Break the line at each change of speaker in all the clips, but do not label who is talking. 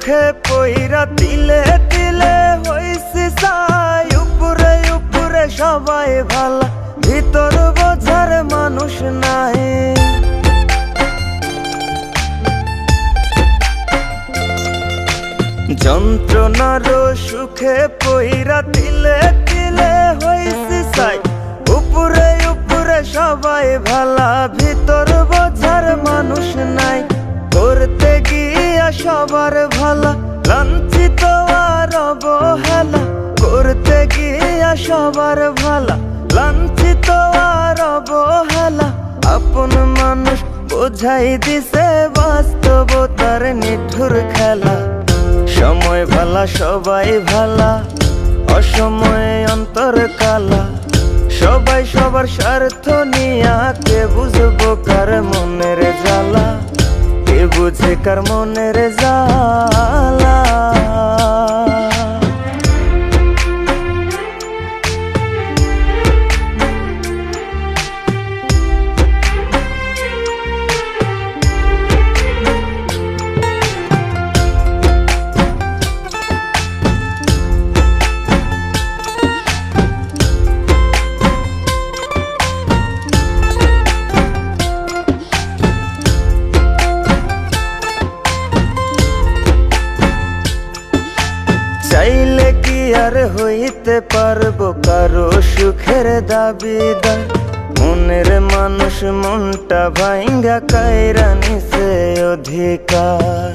সুখে পইরা তিলে তিলে হইছি চাই, উপরে উপরে সবাই ভালা, ভিতর বোঝার মানুষ নাই। যন্ত্রণার সুখে পইরা তিলে তিলে হইছি চাই, উপরে উপরে সবাই ভালা, ভিতর বোঝার মানুষ নাই। করতে গিয়া সবার ভালা, লাঞ্ছিত আর অবহেলা, করতে গিয়া সবার ভালা, লাঞ্ছিত আর অবহেলা। আপন মানুষ বোঝাই দিছে বাস্তবতার নিঠুর খেলা। সময় ভালা সবাই ভালা, অসময়ে অন্তর কালা। সবাই সবার স্বার্থ নিয়া, কে বুঝবো কার মনের জ্বালা, কে বুঝে কার মনের জ্বালা। চাইলে কি আর হইতে পারবো কারো সুখের দাবিদার, মনের মানুষ মনটা ভাঙ্গা কাইরা নিছে অধিকার।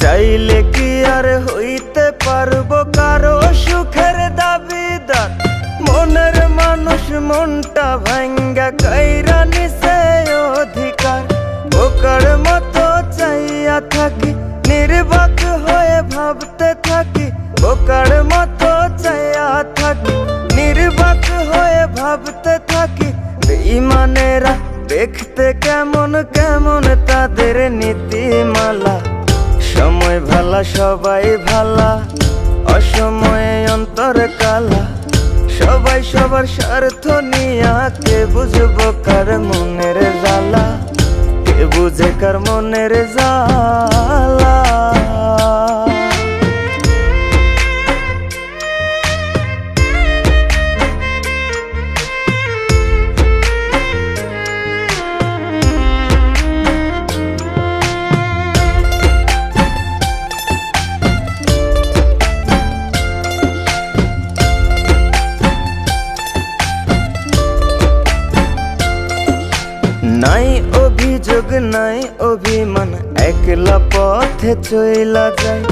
চাইলে কি আর হইতে পারবো কারো সুখের দাবিদার, মনের মানুষ মনটা ভাঙ্গা কাইরা নিছে অধিকার। বোকার মতো চাইয়া থাকি, নির্বাক হয়ে ভাবতে থাকি, বোকার মতো চাইয়া থাকি, নির্বাক হয়ে ভাবতে থাকি। বেঈমানেরা দেখতে কেমন কেমন তাদের নীতিমালা। সময় ভালা সবাই ভালা, অসময়ে অন্তর কালা। সবাই সবার স্বার্থ নিয়া, কে বুঝবো কার মনের জ্বালা, কে বুঝে কার মনের জ্বালা। নাই অভিযোগ নাই অভিমান, একলা পথে চইলা যায়।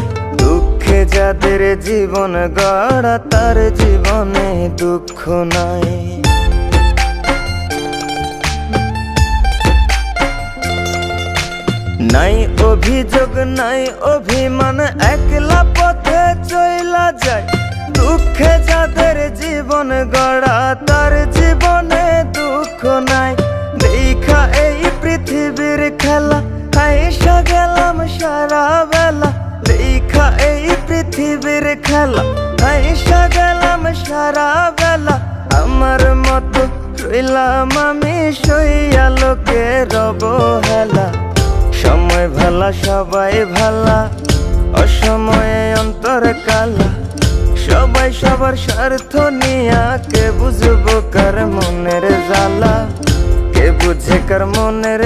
দুঃখে যাদের জীবন গড়া, তার জীবনে দুঃখ নাই। নাই অভিযোগ নাই অভিমান, একলা পথে চইলা যায়। দুঃখে যাদের জীবন গড়া, তার জীবনে দুঃখ নাই। দেখা এই পৃথিবীর খেলা, হাইসা গেলাম সারা বেলা। দেখা এই পৃথিবীর খেলা, হাইসা গেলাম সারা বেলা। আমার মতো রইলাম আমি সইয়া, লোকের অবহেলা। সময় ভালা সবাই ভালা, অসময়ে অন্তর কালা। সবাই সবার স্বার্থ নিয়া, কে বুঝবো কার মনের জ্বালা, কে বুঝে কার মনের